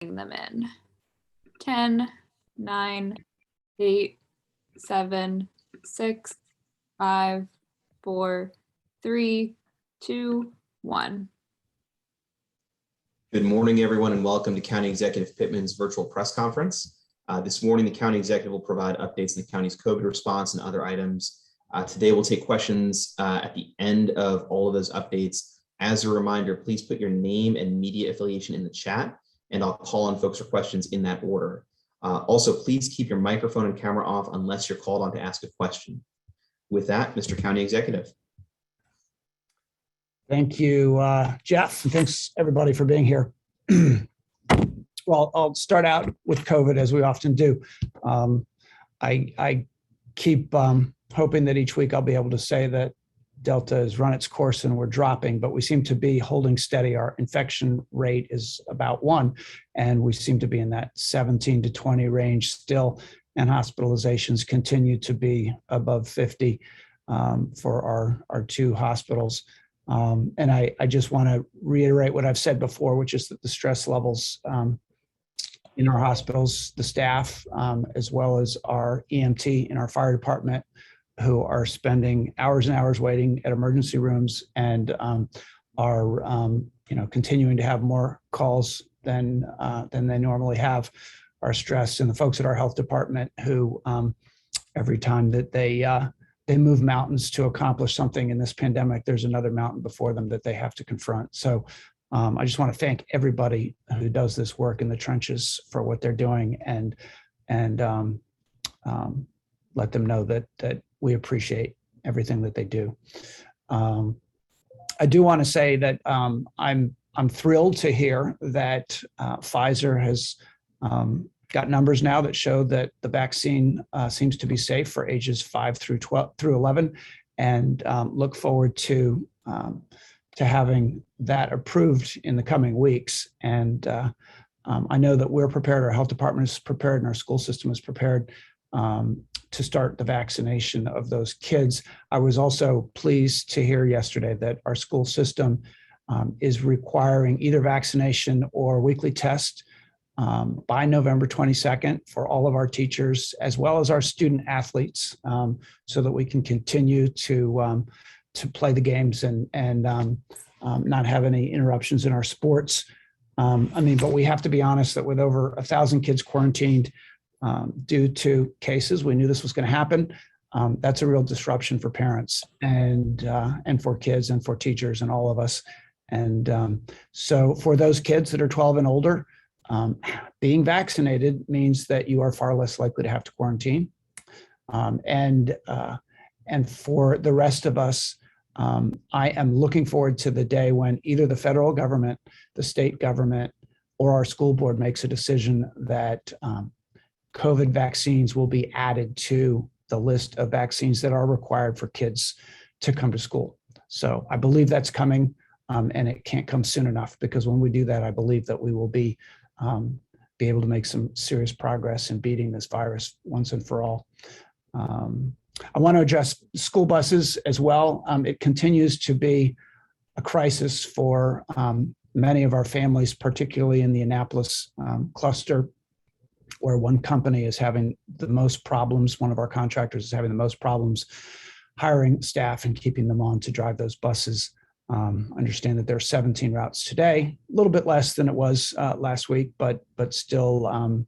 them in. 10, 9, 8, 7, 6, 5, 4, 3, 2, 1. Good morning, everyone, and welcome to County Executive Pittman's virtual press conference. This morning, the County Executive will provide updates on the county's COVID response and other items. Today, we'll take questions at the end of all of those updates. As a reminder, please put your name and media affiliation in the chat, and I'll call on folks for questions in that order. Also, please keep your microphone and camera off unless you're called on to ask a question. With that, Mr. County Executive. Thank you, Jeff, and thanks everybody for being here. Well, I'll start out with COVID as we often do. I keep hoping that each week I'll be able to say that Delta has run its course and we're dropping, but we seem to be holding steady. Our infection rate is about 1, and we seem to be in that 17 to 20 range still, and hospitalizations continue to be above 50 for our 2 hospitals. And I just want to reiterate what I've said before, which is that the stress levels in our hospitals, the staff, as well as our EMT in our fire department, who are spending hours and hours waiting at emergency rooms and are continuing to have more calls than they normally have, are stressed. And the folks at our health department who every time that they move mountains to accomplish something in this pandemic, there's another mountain before them that they have to confront. So I just want to thank everybody who does this work in the trenches for what they're doing, and let them know that we appreciate everything that they do. I do want to say that I'm thrilled to hear that Pfizer has got numbers now that show that the vaccine seems to be safe for ages 5 through 11, and look forward to having that approved in the coming weeks. And I know that we're prepared, our health department is prepared, and our school system is prepared to start the vaccination of those kids. I was also pleased to hear yesterday that our school system is requiring either vaccination or weekly test by November 22nd for all of our teachers, as well as our student athletes, so that we can continue to play the games and not have any interruptions in our sports. But we have to be honest that with over 1,000 kids quarantined due to cases, we knew this was going to happen. That's a real disruption for parents and for kids and for teachers and all of us. And so for those kids that are 12 and older, being vaccinated means that you are far less likely to have to quarantine. And for the rest of us, I am looking forward to the day when either the federal government, the state government, or our school board makes a decision that COVID vaccines will be added to the list of vaccines that are required for kids to come to school. So I believe that's coming, and it can't come soon enough, because when we do that, I believe that we will be able to make some serious progress in beating this virus once and for all. I want to address school buses as well. It continues to be a crisis for many of our families, particularly in the Annapolis cluster, where one company is having the most problems. One of our contractors is having the most problems hiring staff and keeping them on to drive those buses. I understand that there are 17 routes today, a little bit less than it was last week, but still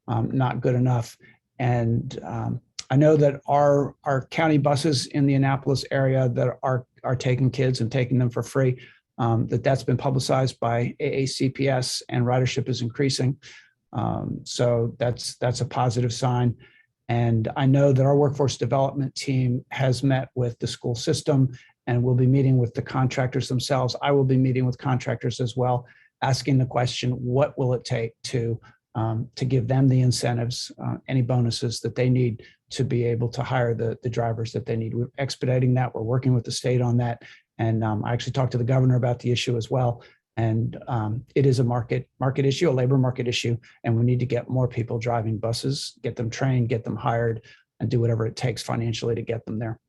not good enough. And I know that our county buses in the Annapolis area that are taking kids and taking them for free, that's been publicized by AACPS, and ridership is increasing. So that's a positive sign. And I know that our workforce development team has met with the school system and will be meeting with the contractors themselves. I will be meeting with contractors as well, asking the question, what will it take to give them the incentives, any bonuses that they need to be able to hire the drivers that they need. We're expediting that. We're working with the state on that. And I actually talked to the governor about the issue as well. And it is a market issue, a labor market issue, and we need to get more people driving buses, get them trained, get them hired, and do whatever it takes financially to get them there.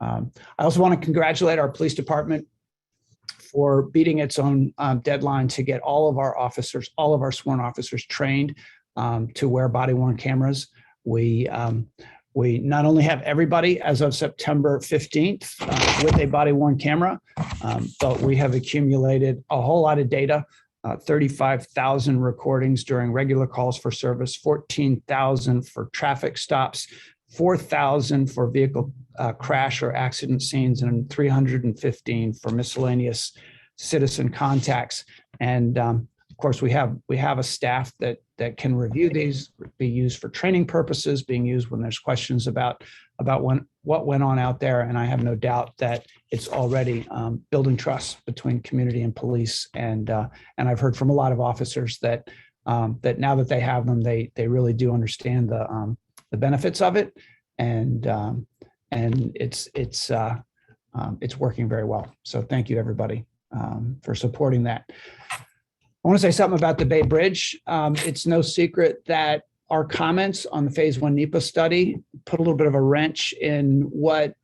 I also want to congratulate our police department for beating its own deadline to get all of our officers, all of our sworn officers trained to wear body-worn cameras. We not only have everybody as of September 15th with a body-worn camera, but we have accumulated a whole lot of data, 35,000 recordings during regular calls for service, 14,000 for traffic stops, 4,000 for vehicle crash or accident scenes, and 315 for miscellaneous citizen contacts. And of course, we have a staff that can review these, be used for training purposes, being used when there's questions about what went on out there. And I have no doubt that it's already building trust between community and police. And I've heard from a lot of officers that now that they have them, they really do understand the benefits of it, and it's working very well. So thank you, everybody, for supporting that. I want to say something about the Bay Bridge. It's no secret that our comments on the Phase 1 NEPA study put a little bit of a wrench in what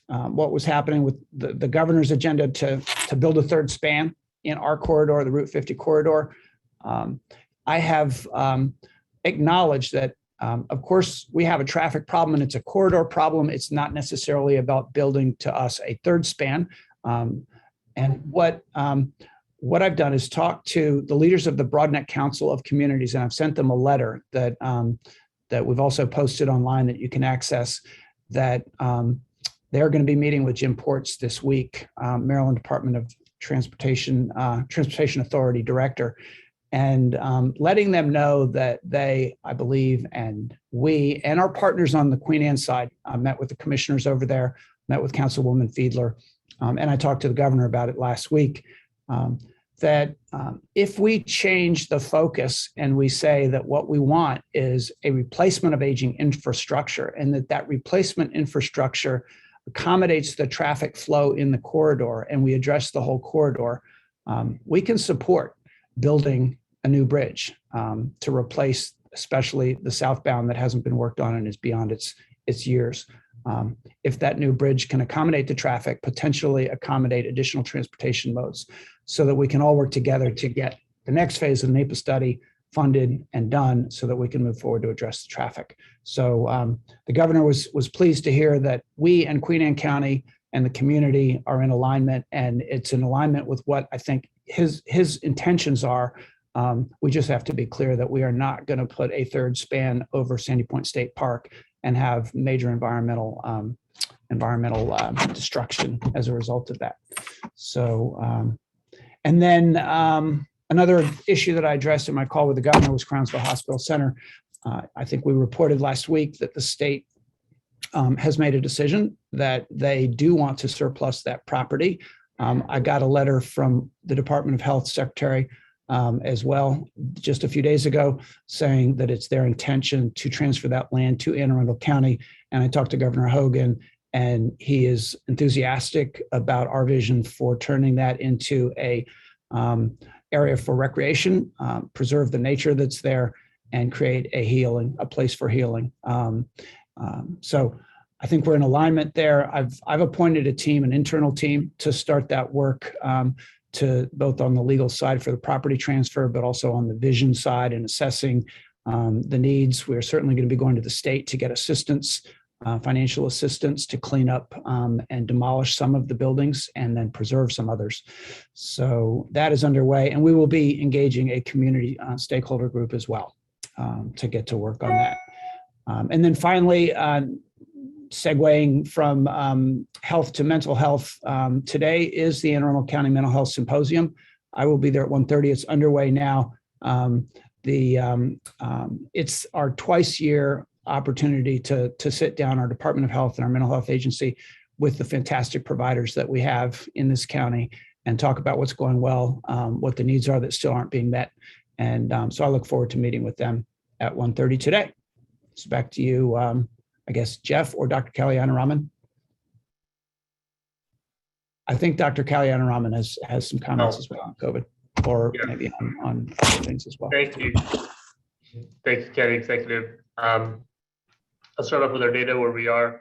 was happening with the governor's agenda to build a third span in our corridor, the Route 50 corridor. I have acknowledged that, of course, we have a traffic problem and it's a corridor problem. It's not necessarily about building to us a third span. And what I've done is talk to the leaders of the Broadneck Council of Communities, and I've sent them a letter that we've also posted online that you can access, that they're going to be meeting with Jim Ports this week, Maryland Department of Transportation Authority Director, and letting them know that they, I believe, and we and our partners on the Queen Anne side, met with the commissioners over there, met with Councilwoman Fiedler, and I talked to the governor about it last week, that if we change the focus and we say that what we want is a replacement of aging infrastructure, and that replacement infrastructure accommodates the traffic flow in the corridor, and we address the whole corridor, we can support building a new bridge to replace especially the southbound that hasn't been worked on and is beyond its years. If that new bridge can accommodate the traffic, potentially accommodate additional transportation modes, so that we can all work together to get the next phase of the NEPA study funded and done so that we can move forward to address the traffic. So the governor was pleased to hear that we and Queen Anne County and the community are in alignment, and it's in alignment with what I think his intentions are. We just have to be clear that we are not going to put a third span over Sandy Point State Park and have major environmental destruction as a result of that. So, and then another issue that I addressed in my call with the governor was Crownsville Hospital Center. I think we reported last week that the state has made a decision that they do want to surplus that property. I got a letter from the Department of Health Secretary as well just a few days ago, saying that it's their intention to transfer that land to Anne Arundel County. And I talked to Governor Hogan, and he is enthusiastic about our vision for turning that into a area for recreation, preserve the nature that's there, and create a place for healing. So I think we're in alignment there. I've appointed a team, an internal team, to start that work, to both on the legal side for the property transfer, but also on the vision side and assessing the needs. We're certainly going to be going to the state to get assistance, financial assistance, to clean up and demolish some of the buildings and then preserve some others. So that is underway, and we will be engaging a community stakeholder group as well to get to work on that. And then finally, segueing from health to mental health, today is the Anne Arundel County Mental Health Symposium. I will be there at 1:30. It's underway now. It's our twice-year opportunity to sit down, our Department of Health and our mental health agency, with the fantastic providers that we have in this county, and talk about what's going well, what the needs are that still aren't being met. And so I look forward to meeting with them at 1:30 today. So back to you, I guess, Jeff or Dr. Kalyanaraman. I think Dr. Kalyanaraman has some comments as well on COVID, or maybe on other things as well. Thank you. Thank you, County Executive. I'll start off with our data where we are.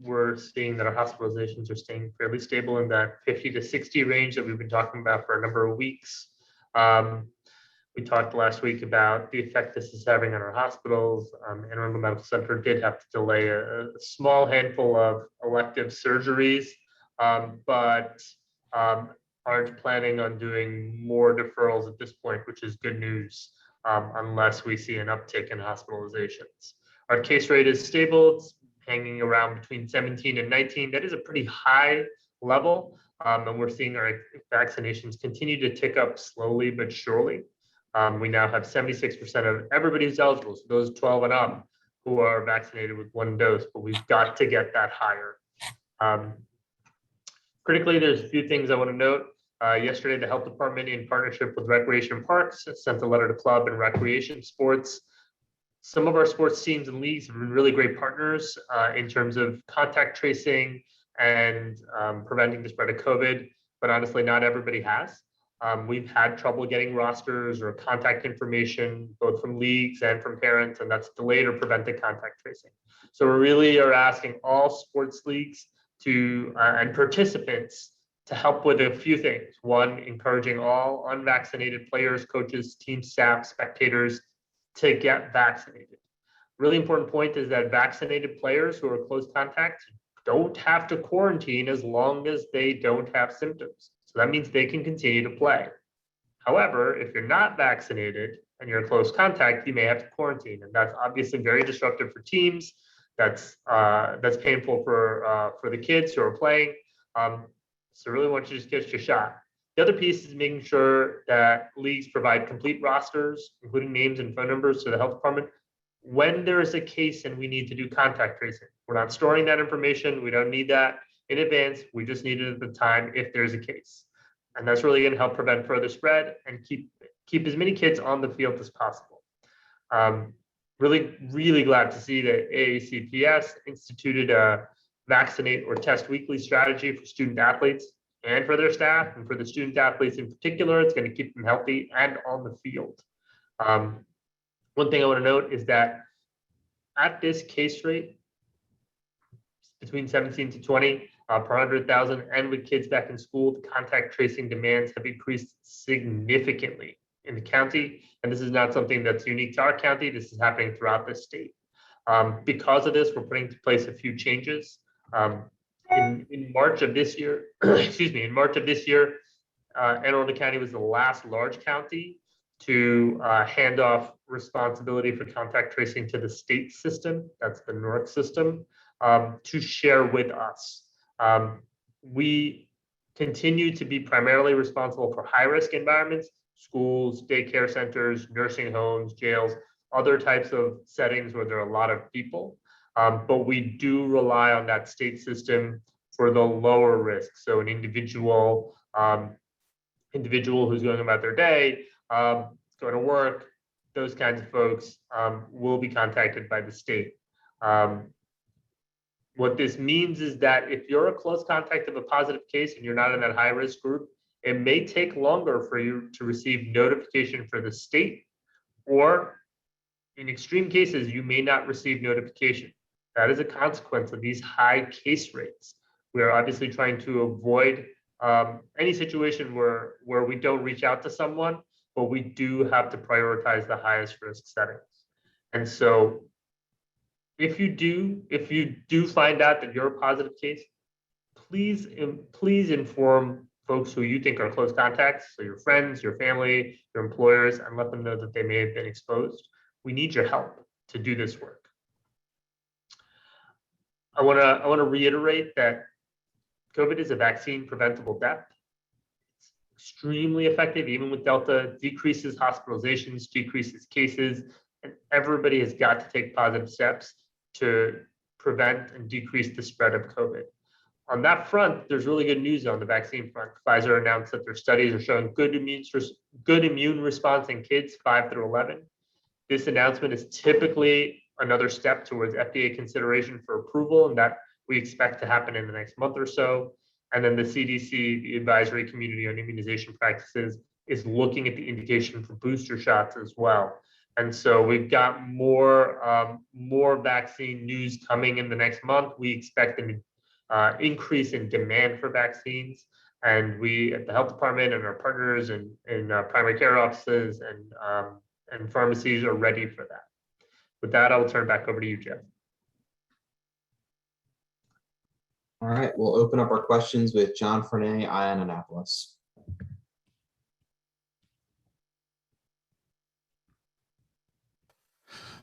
we're seeing that our hospitalizations are staying fairly stable in that 50 to 60 range that we've been talking about for a number of weeks. We talked last week about the effect this is having on our hospitals. Arundel Medical Center did have to delay a small handful of elective surgeries, but aren't planning on doing more deferrals at this point, which is good news, unless we see an uptick in hospitalizations. Our case rate is stable. It's hanging around between 17 and 19. That is a pretty high level, and we're seeing our vaccinations continue to tick up slowly but surely. We now have 76% of everybody who's eligible, so those 12 and up, who are vaccinated with one dose, but we've got to get that higher. Critically, there's a few things I want to note. Yesterday, the health department, in partnership with Recreation Parks, sent a letter to club and recreation sports. Some of our sports teams and leagues have been really great partners in terms of contact tracing and preventing the spread of COVID, but honestly, not everybody has. We've had trouble getting rosters or contact information, both from leagues and from parents, and that's delayed or prevented contact tracing. So we really are asking all sports leagues to and participants to help with a few things. One, encouraging all unvaccinated players, coaches, team staff, spectators to get vaccinated. Really important point is that vaccinated players who are close contacts don't have to quarantine as long as they don't have symptoms. So that means they can continue to play. However, if you're not vaccinated and you're a close contact, you may have to quarantine, and that's obviously very disruptive for teams. That's painful for the kids who are playing. So really want you to just get your shot. The other piece is making sure that leagues provide complete rosters, including names and phone numbers, to the health department when there is a case and we need to do contact tracing. We're not storing that information. We don't need that in advance. We just need it at the time if there's a case. And that's really going to help prevent further spread and keep as many kids on the field as possible. Really glad to see that AACPS instituted a vaccinate or test weekly strategy for student athletes and for their staff, and for the student athletes in particular. It's going to keep them healthy and on the field. One thing I want to note is that at this case rate, between 17 to 20 per 100,000, and with kids back in school, the contact tracing demands have increased significantly in the county. And this is not something that's unique to our county. This is happening throughout the state. Because of this, we're putting into place a few changes. In March of this year, Anne Arundel County was the last large county to hand off responsibility for contact tracing to the state system, that's the NORC system, to share with us. We continue to be primarily responsible for high-risk environments, schools, daycare centers, nursing homes, jails, other types of settings where there are a lot of people. But we do rely on that state system for the lower risk. So an individual who's going about their day, going to work, those kinds of folks will be contacted by the state. What this means is that if you're a close contact of a positive case and you're not in that high risk group, it may take longer for you to receive notification for the state, or in extreme cases, you may not receive notification. That is a consequence of these high case rates. We are obviously trying to avoid any situation where we don't reach out to someone, but we do have to prioritize the highest risk settings. And so if you do find out that you're a positive case, please inform folks who you think are close contacts, so your friends, your family, your employers, and let them know that they may have been exposed. We need your help to do this work. I want to reiterate that COVID is a vaccine preventable death. It's extremely effective, even with Delta, decreases hospitalizations, decreases cases, and everybody has got to take positive steps to prevent and decrease the spread of COVID. On that front, there's really good news on the vaccine front. Pfizer announced that their studies are showing good immune response in kids 5 through 11. This announcement is typically another step towards FDA consideration for approval, and that we expect to happen in the next month or so. And then the CDC, the Advisory Community on Immunization Practices, is looking at the indication for booster shots as well. And so we've got more vaccine news coming in the next month. We expect an increase in demand for vaccines. And we at the health department and our partners in primary care offices and pharmacies are ready for that. With that, I will turn it back over to you, Jeff. All right, we'll open up our questions with John Fernay, Ion Annapolis.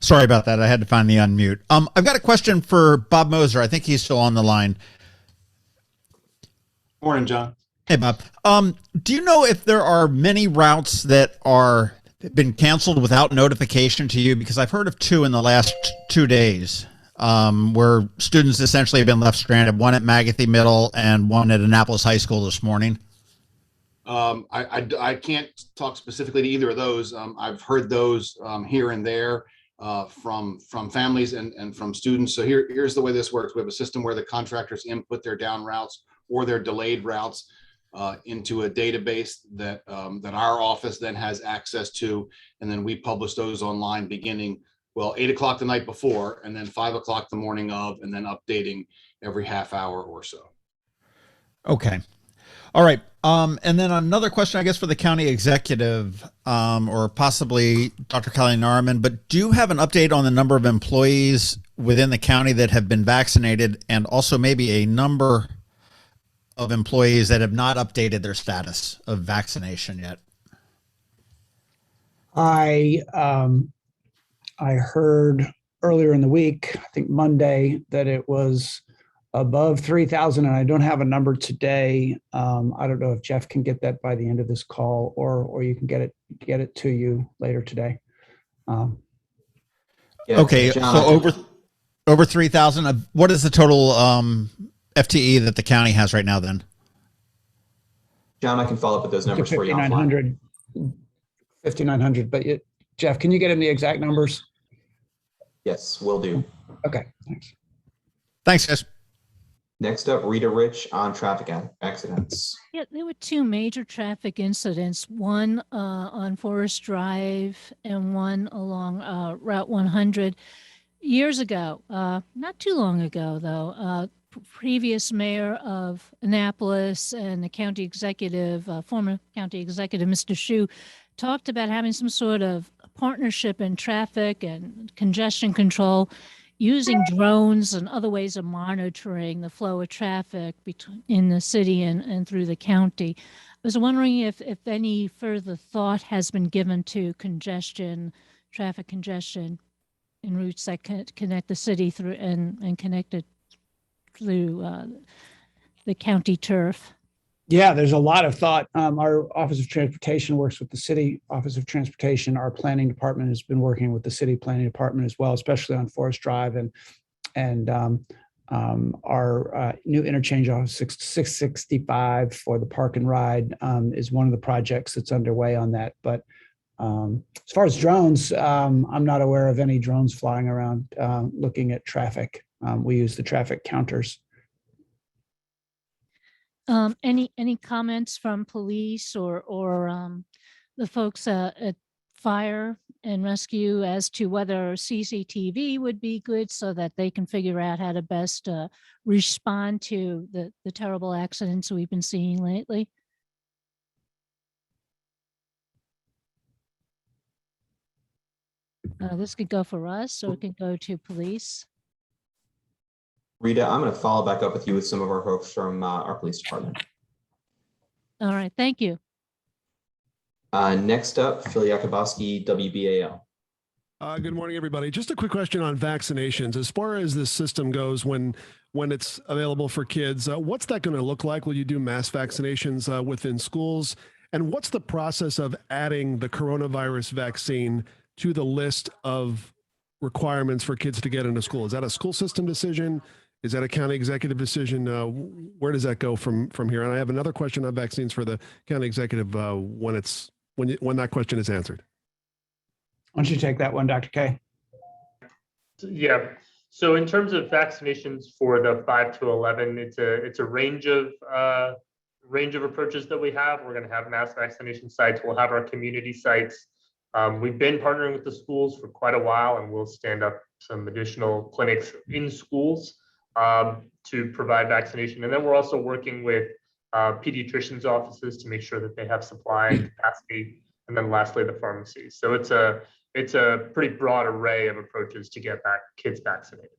Sorry about that. I had to find the unmute. I've got a question for Bob Moser. I think he's still on the line. Morning, John. Hey, Bob. Do you know if there are many routes that are been canceled without notification to you? Because I've heard of two in the last 2 days where students essentially have been left stranded, one at Magathie Middle and one at Annapolis High School this morning. I can't talk specifically to either of those. I've heard those here and there from families and from students. So here's the way this works. We have a system where the contractors input their down routes or their delayed routes into a database that our office then has access to, and then we publish those online beginning 8 o'clock the night before, and then 5 o'clock the morning of, and then updating every half hour or so. Okay. All right. And then another question, I guess, for the county executive, or possibly Dr. Kalyanaraman, but do you have an update on the number of employees within the county that have been vaccinated, and also maybe a number of employees that have not updated their status of vaccination yet? I heard earlier in the week, I think Monday, that it was above 3,000, and I don't have a number today. I don't know if Jeff can get that by the end of this call, or you can get it to you later today. Yeah, Okay, John, so over 3,000. What is the total FTE that the county has right now then? John, I can follow up with those numbers for you offline. 5,900, but Jeff, can you get him the exact numbers? Yes, will do. Okay, thanks. Thanks, guys. Next up, Rita Rich on traffic accidents. Yeah, there were two major traffic incidents, one on Forest Drive and one along Route 100 years ago. Not too long ago, though. Previous mayor of Annapolis and the county executive, former county executive, Mr. Shu, talked about having some sort of partnership in traffic and congestion control, using drones and other ways of monitoring the flow of traffic in the city and through the county. I was wondering if any further thought has been given to traffic congestion in routes that connect the city through and connect it through the county turf. Yeah, there's a lot of thought. Our Office of Transportation works with the City Office of Transportation. Our planning department has been working with the city planning department as well, especially on Forest Drive, and our new interchange off 665 for the park and ride is one of the projects that's underway on that. But as far as drones, I'm not aware of any drones flying around looking at traffic. We use the traffic counters. Any comments from police or the folks at fire and rescue as to whether CCTV would be good so that they can figure out how to best respond to the terrible accidents we've been seeing lately? This could go for us, or it could go to police. Rita, I'm going to follow back up with you with some of our folks from our police department. All right, thank you. Next up, Phil Yacuboski, WBAL. Good morning, everybody. Just a quick question on vaccinations. As far as this system goes, when it's available for kids, what's that going to look like? Will you do mass vaccinations within schools? And what's the process of adding the coronavirus vaccine to the list of requirements for kids to get into school? Is that a school system decision? Is that a county executive decision? Where does that go from here? And I have another question on vaccines for the county executive when that question is answered. Why don't you take that one, Dr. K? Yeah. So in terms of vaccinations for the 5 to 11, it's a range of approaches that we have. We're going to have mass vaccination sites. We'll have our community sites. We've been partnering with the schools for quite a while, and we'll stand up some additional clinics in schools to provide vaccination. And then we're also working with pediatricians' offices to make sure that they have supply and capacity. And then lastly, the pharmacies. So it's a pretty broad array of approaches to get kids vaccinated.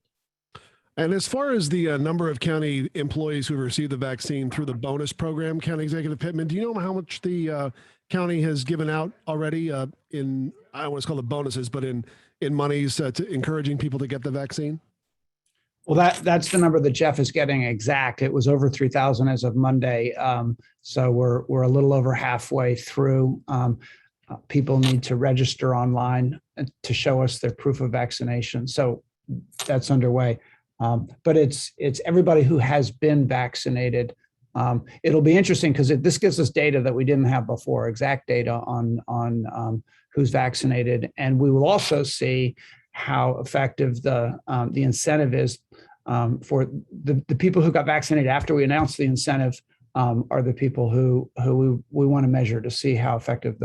And as far as the number of county employees who received the vaccine through the bonus program, County Executive Pittman, do you know how much the county has given out already in, I don't want to call it bonuses, but in monies to encouraging people to get the vaccine? Well, that's the number that Jeff is getting exact. It was over 3,000 as of Monday. So we're a little over halfway through. People need to register online to show us their proof of vaccination. So that's underway. But it's everybody who has been vaccinated. It'll be interesting because this gives us data that we didn't have before, exact data on who's vaccinated, and we will also see how effective the incentive is for the people who got vaccinated after we announced the incentive. Are the people who we want to measure to see how effective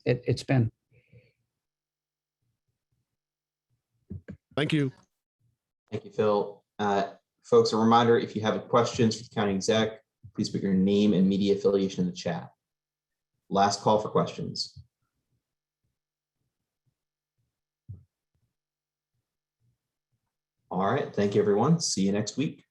it's been. Thank you. Thank you, Phil. Folks, a reminder, if you have questions for the county exec, please put your name and media affiliation in the chat. Last call for questions. All right, thank you, everyone. See you next week.